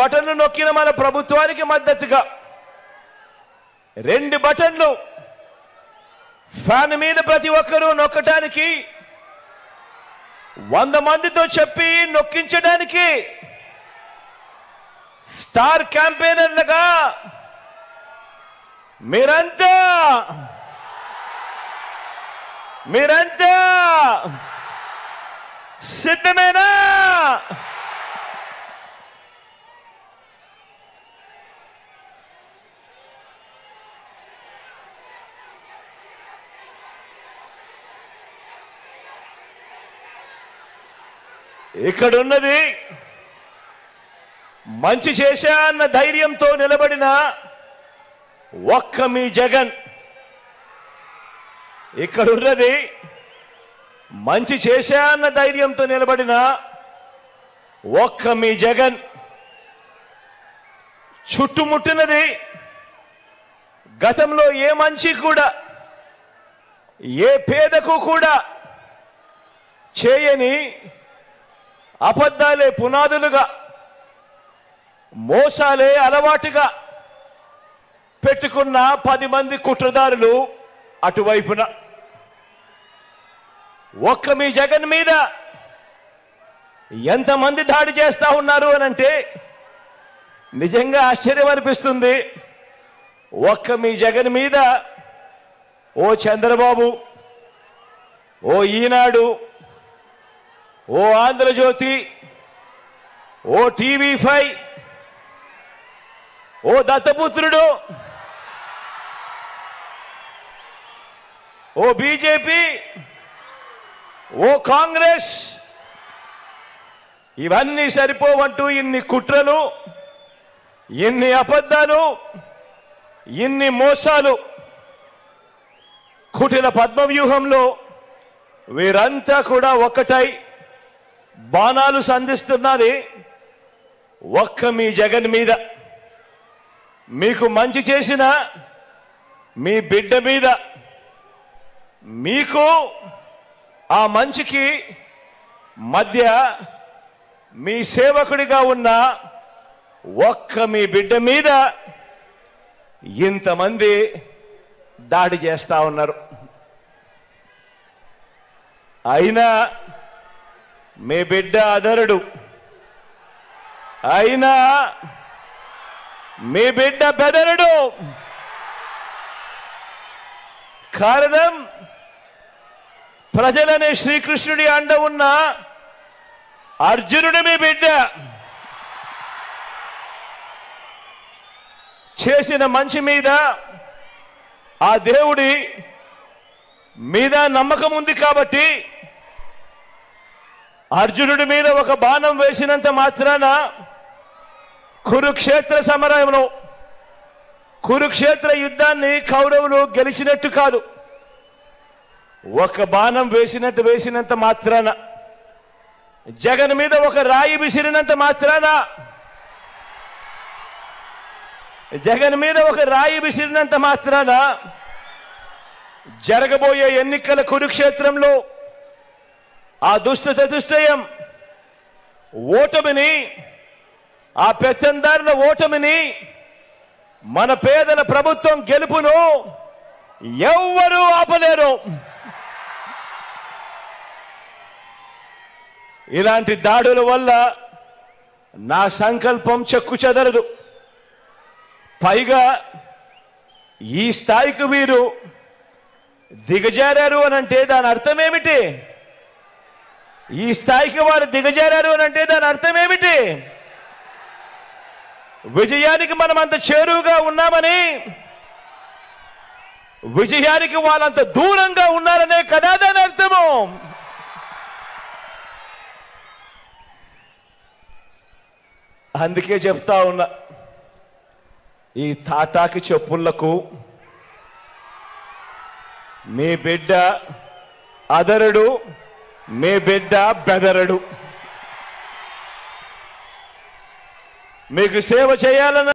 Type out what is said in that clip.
బటన్లు నొక్కిన మన ప్రభుత్వానికి మద్దతుగా 2 బటన్లు ఫ్యాన్ మీద ప్రతి ఒక్కరూ నొక్కడానికి 100 మందితో చెప్పి నొక్కించడానికి స్టార్ క్యాంపెయినర్లుగా మీరంతా సిద్ధమేనా? ఇక్కడున్నది మంచి చేశా అన్న ధైర్యంతో నిలబడిన ఒక్క మీ జగన్. ఇక్కడున్నది మంచి చేశా అన్న ధైర్యంతో నిలబడిన ఒక్క మీ జగన్. చుట్టుముట్టినది గతంలో ఏ మంచి కూడా ఏ పేదకు కూడా చేయని అబద్ధాలే పునాదులుగా, మోసాలే అలవాటుగా పెట్టుకున్న 10 మంది కుట్రదారులు అటువైపున. ఒక్క మీ జగన్ మీద ఎంతమంది దాడి చేస్తా ఉన్నారు అనంటే నిజంగా ఆశ్చర్యం అనిపిస్తుంది. ఒక్క మీ జగన్ మీద ఓ చంద్రబాబు, ఓ ఈనాడు, ఓ ఆంధ్రజ్యోతి, ఓ టీవీ5, ఓ దత్తపుత్రుడు, ఓ బీజేపీ, ఓ కాంగ్రెస్, ఇవన్నీ సరిపోవంటూ ఇన్ని కుట్రలు, ఇన్ని అబద్ధాలు, ఇన్ని మోసాలు, కుటిల పద్మవ్యూహంలో వీరంతా కూడా ఒక్కటై బాణాలు సంధిస్తున్నది ఒక్క మీ జగన్ మీద. మీకు మంచి చేసిన మీ బిడ్డ మీద, మీకు ఆ మంచికి మధ్య మీ సేవకుడిగా ఉన్న ఒక్క మీ బిడ్డ మీద ఇంతమంది దాడి చేస్తా ఉన్నారు. అయినా మీ బిడ్డ అదరుడు, అయినా మీ బిడ్డ బెదరుడు. కారణం ప్రజలనే శ్రీకృష్ణుడి అండ ఉన్న అర్జునుడి మీ బిడ్డ. చేసిన మంచి మీద ఆ దేవుడి మీద నమ్మకం ఉంది కాబట్టి అర్జునుడి మీద ఒక బాణం వేసినంత మాత్రాన కురుక్షేత్ర సమరంలో, కురుక్షేత్ర యుద్ధాన్ని కౌరవులు గెలిచినట్టు కాదు. ఒక బాణం వేసినంత మాత్రాన, జగన్ మీద ఒక రాయి విసిరినంత మాత్రాన, జగన్ మీద ఒక రాయి విసిరినంత మాత్రాన జరగబోయే ఎన్నికల కురుక్షేత్రంలో ఆ దుష్ట చతుష్టయం ఓటమిని, ఆ పెత్తందారుల ఓటమిని, మన పేదల ప్రభుత్వం గెలుపును ఎవ్వరూ ఆపలేరు. ఇలాంటి దాడుల వల్ల నా సంకల్పం చెక్కు చెదరదు. పైగా ఈ స్థాయికి వీరు దిగజారారు అనంటే దాని అర్థం ఏమిటి? ఈ స్థాయికి వారు దిగజారారు అనంటే దాని అర్థం ఏమిటి? విజయానికి మనం అంత చేరువుగా ఉన్నామని, విజయానికి వాళ్ళంత దూరంగా ఉన్నారనే కదా దాని అర్థము. అందుకే చెప్తా ఉన్నా, ఈ తాటాకి చెప్పులకు మీ బిడ్డ అదరుడు, మీ బిడ్డ బెదరడు. మీకు సేవ చేయాలన్న